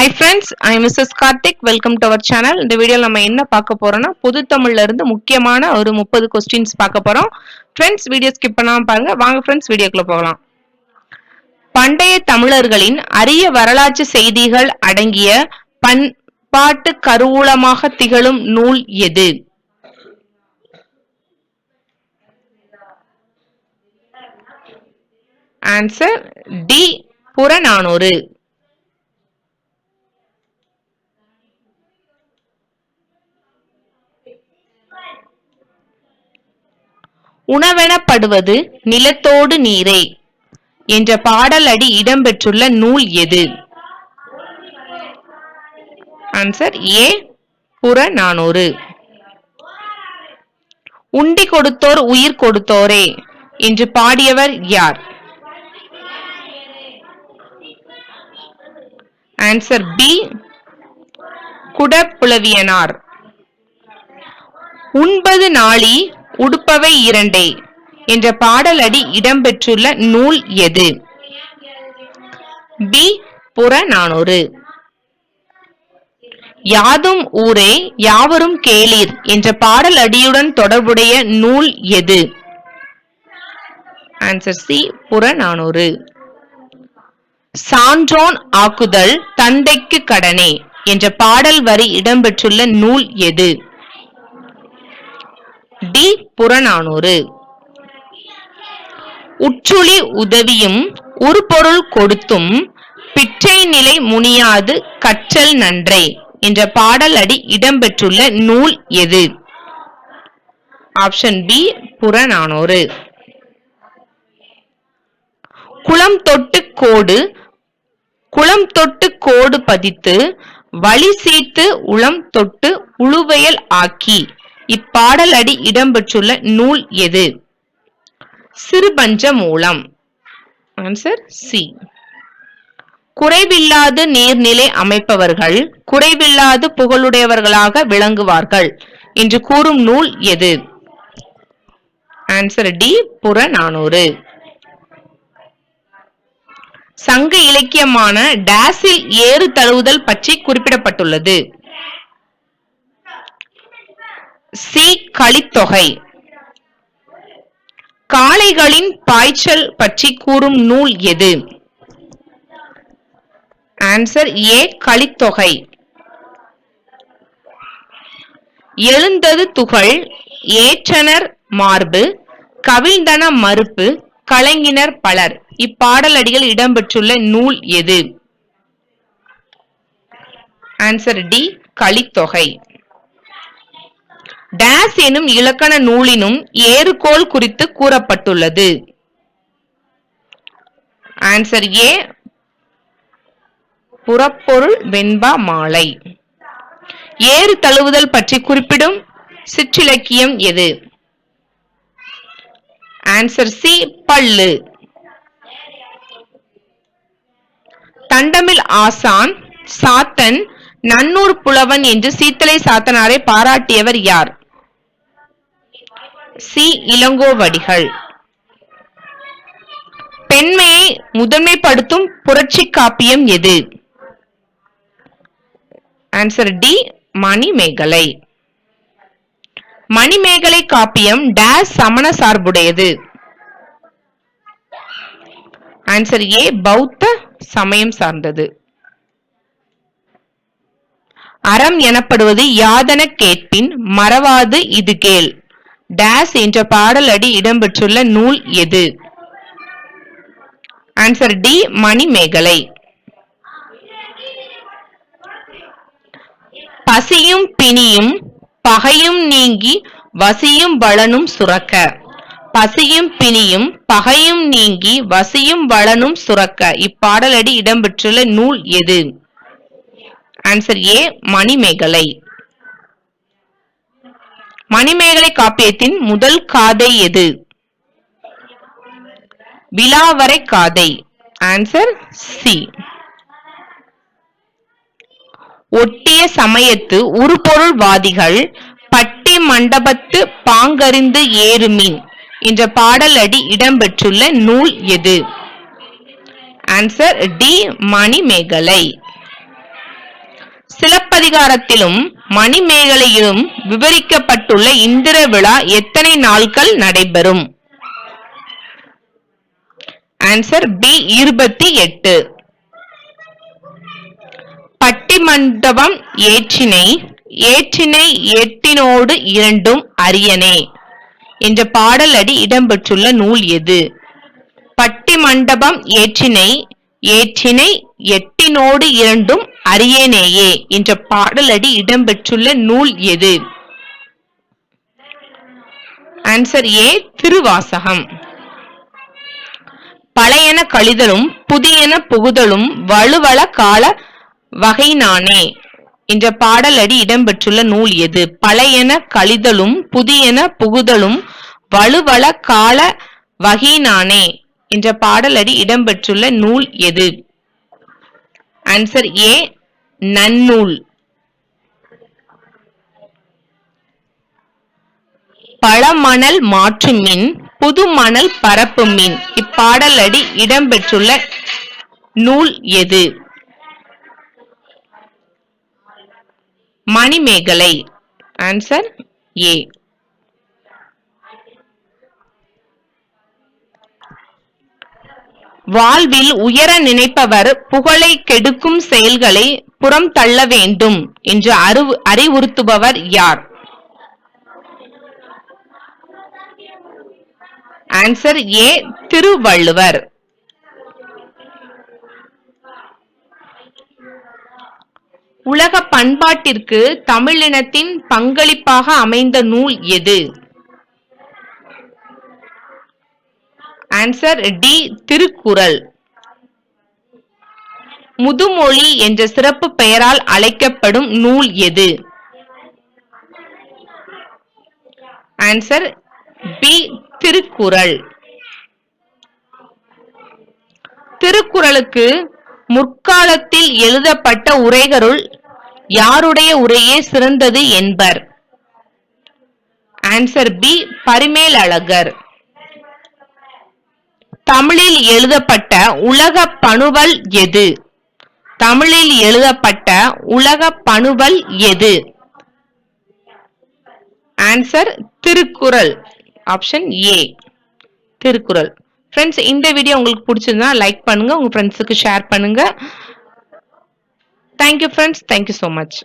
Hi friends, I am Mrs. Karthik. Welcome to our channel. இந்த வீடியோல நம்ம என்ன பார்க்க போறோம்னா பொது தமிழ்ல இருந்து முக்கியமான ஒரு 30 क्वेश्चंस பார்க்க போறோம். Friends வீடியோ ஸ்கிப் பண்ணாம பாருங்க. வாங்க friends வீடியோக்குள்ள போகலாம். பண்டைய தமிழர்களின் அரிய வரலாற்று செய்திகள் அடங்கிய பண்பாட்டு கருவூலமாக திகழும் நூல் எது? Answer D. புறநானூறு. உணவெனப்படுவது நிலத்தோடு நீரே என்ற பாடல் அடி இடம்பெற்றுள்ள நூல் எது? Answer A. புறநானூறு. உண்டி கொடுத்தோர் உயிர் கொடுத்தோரே என்று பாடியவர் யார்? Answer B. குடப்புலவியனார். உண்பது நாழி உடுப்பவை இரண்டே என்ற பாடல் அடி இடம்பெற்றுள்ள நூல் எது? பி. புறநானூறு. யாதும் ஊரே யாவரும் கேளீர் என்ற பாடல் அடியுடன் தொடர்புடைய நூல் எது? Answer C. புறநானூறு. சான்றோன் ஆக்குதல் தந்தைக்கு கடனே என்ற பாடல் வரி இடம்பெற்றுள்ள நூல் எது? டி. புறநானூறு. உற்றுளி உதவியும் உருபொருள் கொடுத்தும் பிச்சை நிலை முனியாது கற்றல் நன்றே என்ற பாடல் அடி இடம்பெற்றுள்ள நூல் எது? Option B. புறநானூறு. குளம் தொட்டு கோடு பதித்து வழி சீத்து உளம் தொட்டு உழுவையல் ஆக்கி இப்பாடல் அடி இடம்பெற்றுள்ள நூல் எது? சிறுபஞ்ச மூலம். Answer C. குறைவில்லாது நீர்நிலை அமைப்பவர்கள் குறைவில்லாது புகழுடையவர்களாக விளங்குவார்கள் என்று கூறும் நூல் எது? Answer D. புறநானூறு. சங்க இலக்கியமான டேஸில் ஏறு தழுவுதல் பற்றி குறிப்பிடப்பட்டுள்ளது? சி. கலித்தொகை. காளைகளின் பாய்ச்சல் பற்றி கூறும் நூல் எது? Answer A. கலித்தொகை. எழுந்தது துகள் ஏற்றனர் மார்பு கவிழ்ந்தன மறுப்பு கலங்கினர் பலர் இப்பாடல் அடிகள் இடம்பெற்றுள்ள நூல் எது? Answer D. கலித்தொகை. டேஸ் எனும் இலக்கண நூலினும் ஏறுகோல் குறித்து கூறப்பட்டுள்ளது? Answer A. புறப்பொருள் வெண்பா மாலை. ஏறு தழுவுதல் பற்றி குறிப்பிடும் சிற்றிலக்கியம் எது? Answer C. பள்ளு. தண்டமில் ஆசான் சாத்தன் நன்னூர் புலவன் என்று சீத்தலை சாத்தனாரை பாராட்டியவர் யார்? சி. இளங்கோவடிகள். பெண்மையை முதன்மைப்படுத்தும் புரட்சி காப்பியம் எது? Answer D. மணிமேகலை. மணிமேகலை காப்பியம் டேஸ் சமண சார்புடையது? Answer A. பௌத்த சமயம் சார்ந்தது. அறம் எனப்படுவது யாதென கேட்பின் மறவாது இது கேள் டேஸ் என்ற பாடல் அடி இடம்பெற்றுள்ள நூல் எது? Answer D. மணிமேகலை. பசியும் பிணியும் பகையும் நீங்கி வசியும் வளனும் சுரக்க பசியும் பிணியும் பகையும் நீங்கி வசியும் வளனும் சுரக்க இப்பாடல் அடி இடம்பெற்றுள்ள நூல் எது? Answer A. மணிமேகலை. மணிமேகலை காப்பியத்தின் முதல் காதை எது? விலாவரை காதை. Answer C. ஒட்டிய சமயத்து உருபொருள்வாதிகள் பட்டி மண்டபத்து பாங்கறிந்து ஏறுமின் என்ற பாடல் அடி இடம்பெற்றுள்ள நூல் எது? Answer D. மணிமேகலை. சிலப்பதிகாரத்திலும் மணிமேகலையிலும் விவரிக்கப்பட்டுள்ள இந்திர விழா எத்தனை நாட்கள் நடைபெறும்? Answer B 28. பட்டிமண்டபம் ஏற்றினை ஏற்றினை எட்டினோடு இரண்டும் அரியனே என்ற பாடல் அடி இடம்பெற்றுள்ள நூல் எது? பட்டிமண்டபம் ஏற்றினை ஏற்றினை எட்டினோடு இரண்டும் அரியனேயே என்ற பாடல் அடி இடம்பெற்றுள்ள நூல் எது? ஆன்சர் ஏ திருவாசகம். பழையன கழிதலும் புதியன புகுதலும் வலுவள கால வகையினானே என்ற பாடல் அடி இடம்பெற்றுள்ள நூல் எது? பழையன கழிதலும் புதியன புகுதலும் வலுவள கால வகையினானே என்ற பாடல் அடி இடம்பெற்றுள்ள நூல் எது? ஆன்சர் ஏ நன்னூல். பழமணல் மாற்றுமின் புது மணல் பரப்புமின் இப்பாடல் அடி இடம்பெற்றுள்ள நூல் எது? மணிமேகலை. Answer A. வாழ்வில் உயர நினைப்பவர் புகழை கெடுக்கும் செயல்களை புறம் தள்ள வேண்டும் என்று அறிவுறுத்துபவர் யார்? Answer A Thiruvalluvar. உலக பண்பாட்டிற்கு தமிழினத்தின் பங்களிப்பாக அமைந்த நூல் எது? Answer D Thirukkural. முதுமொழி என்ற சிறப்பு பெயரால் அழைக்கப்படும் நூல் எது? Answer B Thirukkural. திருக்குறளுக்கு முற்காலத்தில் எழுதப்பட்ட உரைகளுள் யாருடைய உரையே சிறந்தது என்பர்? Answer B Parimelazhagar. தமிழில் எழுதப்பட்ட உலக பணுவல் எது? தமிழில் எழுதப்பட்ட உலக பணுவல் எது? Answer Thirukkural. Option A Thirukkural. Friends, இந்த வீடியோ உங்களுக்கு பிடிச்சிருந்தா லைக் பண்ணுங்க, உங்க ஃப்ரெண்ட்ஸுக்கு ஷேர் பண்ணுங்க. Thank you friends, thank you so much.